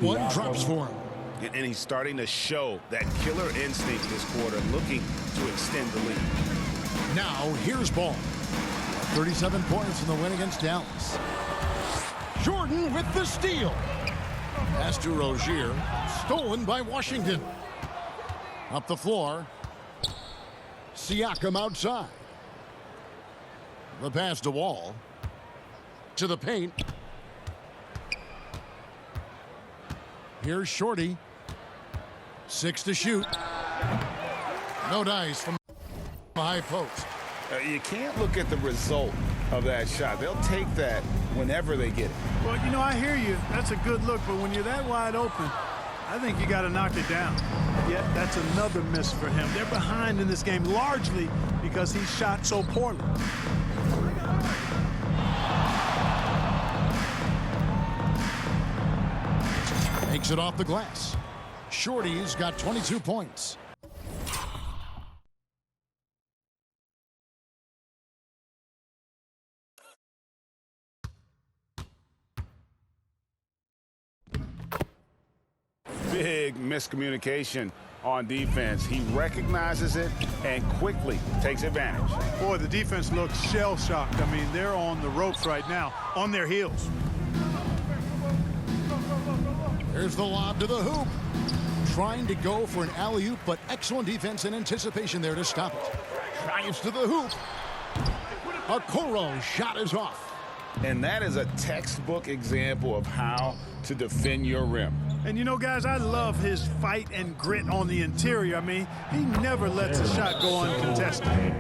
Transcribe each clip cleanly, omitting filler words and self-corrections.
one drops for him. And he's starting to show that killer instinct this quarter, looking to extend the lead. Now, here's Ball. 37 points in the win against Dallas. Jordan with the steal. Pass to Rozier. Stolen by Washington. Up the floor. Siakam outside. The pass to Wall. To the paint. Here's Shorty. 6 to shoot. No dice from the high post. You can't look at the result of that shot. They'll take that whenever they get it. Well, you know, I hear you. That's a good look, but when you're that wide open, I think you got to knock it down. Yet that's another miss for him. They're behind in this game largely because he shot so poorly. Takes it off the glass. Shorty's got 22 points. Big miscommunication on defense. He recognizes it and quickly takes advantage. Boy, the defense looks shell-shocked. I mean, they're on the ropes right now, on their heels. There's the lob to the hoop. Trying to go for an alley-oop, but excellent defense and anticipation there to stop it. Drives to the hoop. Okoro shot is off. And that is a textbook example of how to defend your rim. And you know, guys, I love his fight and grit on the interior. I mean, he never lets a shot go uncontested.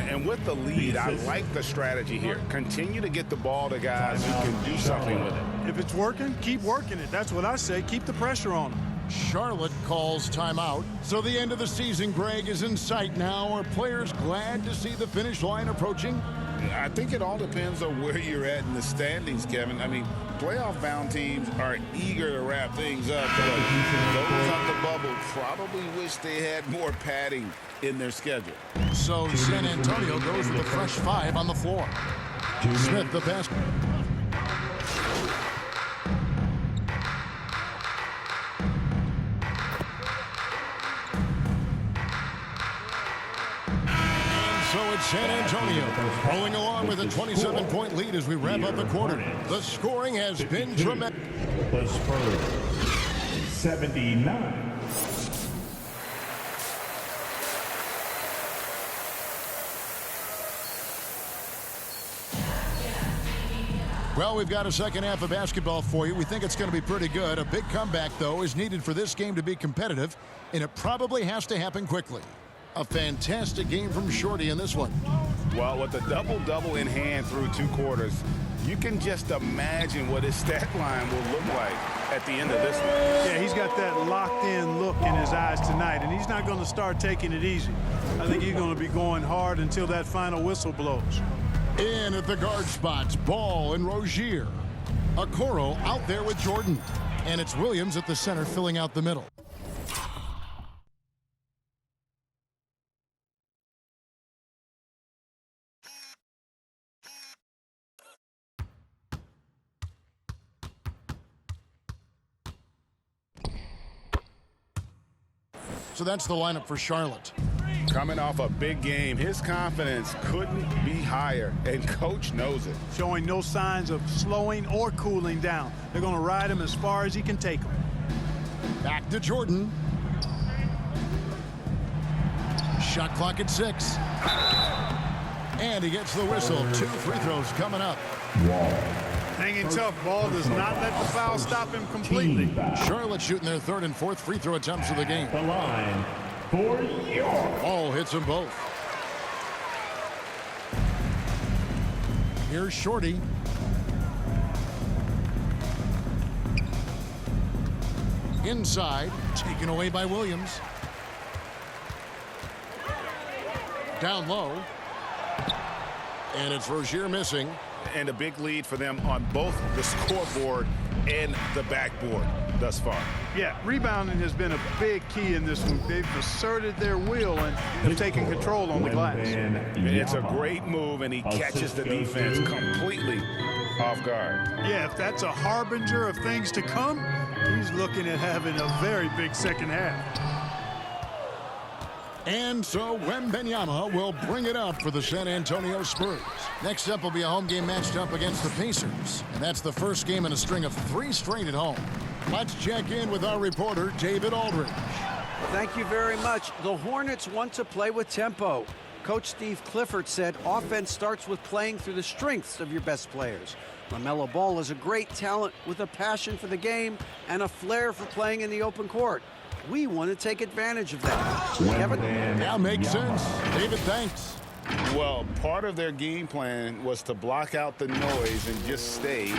And with the lead, I like the strategy here. Continue to get the ball to guys who can do something with it. If it's working, keep working it. That's what I say. Keep the pressure on him. Charlotte calls timeout. So the end of the season, Greg, is in sight now. Are players glad to see the finish line approaching? I think it all depends on where you're at in the standings, Kevin. I mean, playoff-bound teams are eager to wrap things up, but those on the bubble probably wish they had more padding in their schedule. So San Antonio goes with a fresh 5 on the floor. Smith the best. So it's San Antonio rolling along with a 27-point lead as we wrap up the quarter. The scoring has been tremendous. The Spurs, 79. Well, we've got a second half of basketball for you. We think it's going to be pretty good. A big comeback, though, is needed for this game to be competitive, and it probably has to happen quickly. A fantastic game from Shorty in this one. Well, with the double-double in hand through 2 quarters, you can just imagine what his stat line will look like at the end of this one. Yeah, he's got that locked-in look in his eyes tonight, and he's not going to start taking it easy. I think he's going to be going hard until that final whistle blows. In at the guard spots, Ball and Rozier. Okoro out there with Jordan. And it's Williams at the center filling out the middle. So that's the lineup for Charlotte. Coming off a big game, his confidence couldn't be higher, and Coach knows it. Showing no signs of slowing or cooling down. They're going to ride him as far as he can take him. Back to Jordan. Shot clock at 6. And he gets the whistle. 2 free throws coming up. Hanging tough. Ball does not let the foul stop him completely. Charlotte shooting their 3rd and 4th free throw attempts of the game. The line for York. Ball hits them both. Here's Shorty. Inside, taken away by Williams. Down low. And it's Rozier missing. And a big lead for them on both the scoreboard and the backboard thus far. Yeah, rebounding has been a big key in this one. They've asserted their will and have taken control on the glass. It's a great move, and he catches the defense completely off guard. Yeah, if that's a harbinger of things to come, he's looking at having a very big second half. And so Wembanyama will bring it up for the San Antonio Spurs. Next up will be a home game matched up against the Pacers. And that's the first game in a string of 3 straight at home. Let's check in with our reporter, David Aldridge. Thank you very much. The Hornets want to play with tempo. Coach Steve Clifford said offense starts with playing through the strengths of your best players. LaMelo Ball is a great talent with a passion for the game and a flair for playing in the open court. We want to take advantage of that. Kevin? Yeah, makes sense. David, thanks. Well, part of their game plan was to block out the noise and just stay.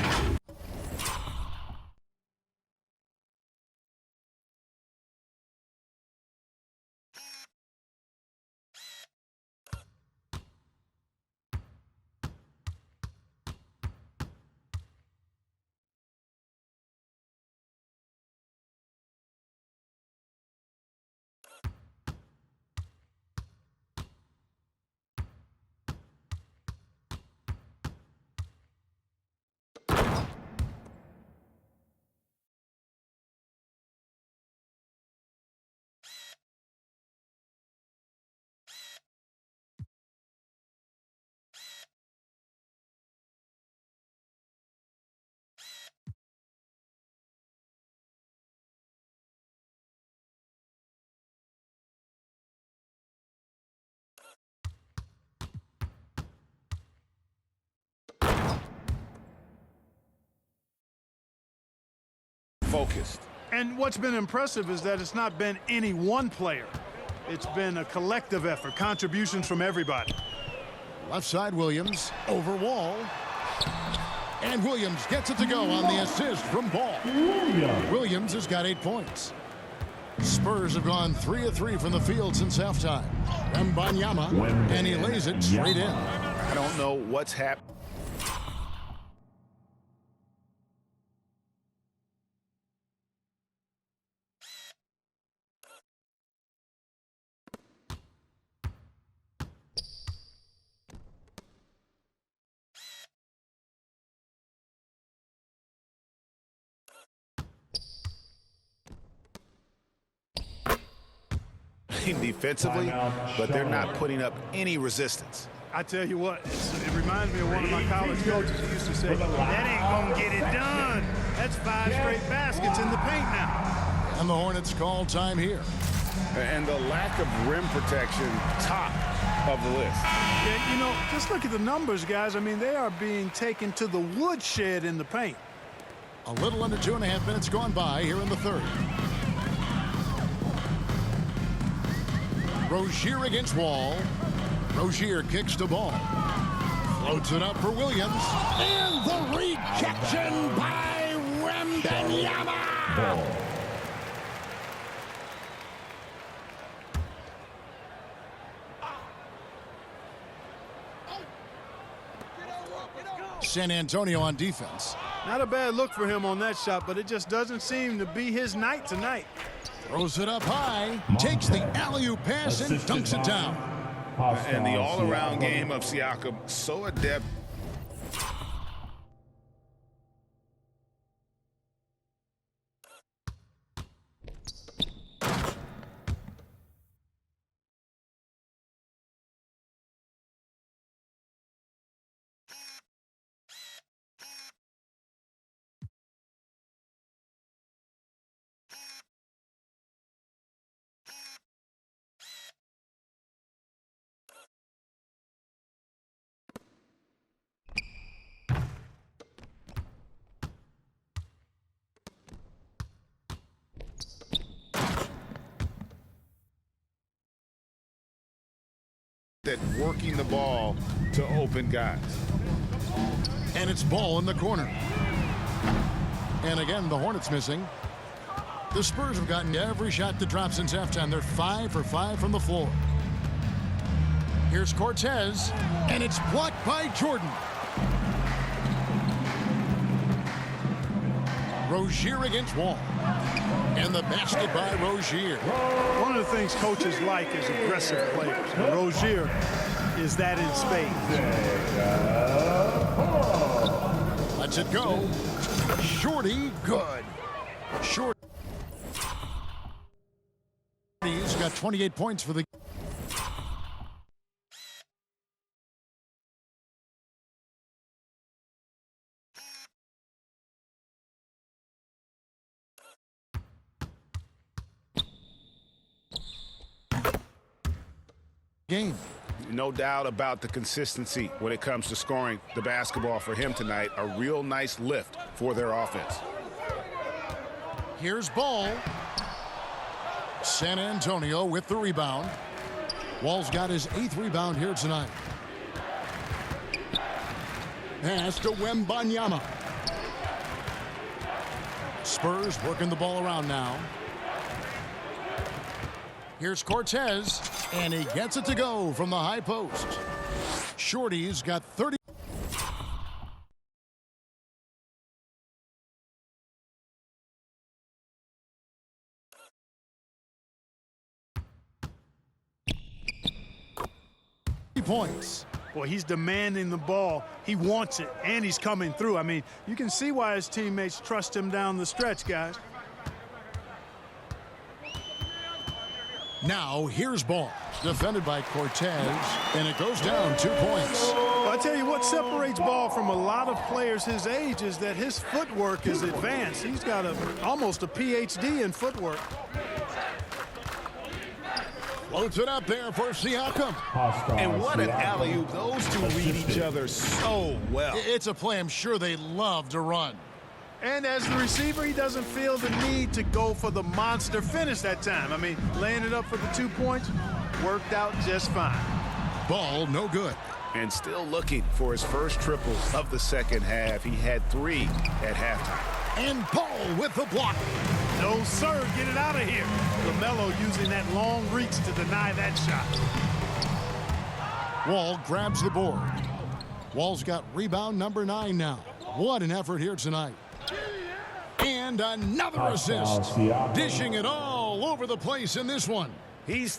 Focused. And what's been impressive is that it's not been any one player. It's been a collective effort, contributions from everybody. Left side, Williams, over Wall. And Williams gets it to go on the assist from Ball. Williams has got 8 points. Spurs have gone 3 of 3 from the field since halftime. Wembanyama, and he lays it straight in. I don't know what's happening. Defensively, but they're not putting up any resistance. I tell you what, it reminds me of one of my college coaches who used to say, that ain't gonna get it done. That's 5 straight baskets in the paint now. And the Hornets call time here. And the lack of rim protection, top of the list. Yeah, you know, just look at the numbers, guys. I mean, they are being taken to the woodshed in the paint. A little under 2.5 minutes gone by here in the third. Rozier against Wall. Rozier kicks the ball. Floats it up for Williams. And the rejection by Wembanyama. San Antonio on defense. Not a bad look for him on that shot, but it just doesn't seem to be his night tonight. Throws it up high, takes the alley-oop pass and dunks it down. And the all-around game of Siakam, so adept. That working the ball to open guys. And it's Ball in the corner. And again, the Hornets missing. The Spurs have gotten every shot to drop since halftime. They're 5 for 5 from the floor. Here's Cortez, and it's blocked by Jordan. Rozier against Wall. And the basket by Rozier. One of the things coaches like is aggressive players. And Rozier is that in spades. Lets it go. Shorty, good. Shorty's got 28 points for the game. No doubt about the consistency when it comes to scoring the basketball for him tonight. A real nice lift for their offense. Here's Ball. San Antonio with the rebound. Wall's got his 8th rebound here tonight. Pass to Wembanyama. Spurs working the ball around now. Here's Cortez, and he gets it to go from the high post. Shorty's got 30. Points. Boy, he's demanding the ball. He wants it, and he's coming through. I mean, you can see why his teammates trust him down the stretch, guys. Now, here's Ball. Defended by Cortez, and it goes down 2 points. Well, I tell you what separates Ball from a lot of players his age is that his footwork is advanced. He's got almost a PhD in footwork. Floats it up there for Siakam. And what an alley-oop. Those two read each other so well. It's a play I'm sure they love to run. And as the receiver, he doesn't feel the need to go for the monster finish that time. I mean, laying it up for the 2 points worked out just fine. Ball no good. And still looking for his first triple of the second half. He had 3 at halftime. And Ball with the block. No, sir. Get it out of here. LaMelo using that long reach to deny that shot. Wall grabs the board. Wall's got rebound number 9 now. What an effort here tonight. And another assist. Dishing it all over the place in this one. He's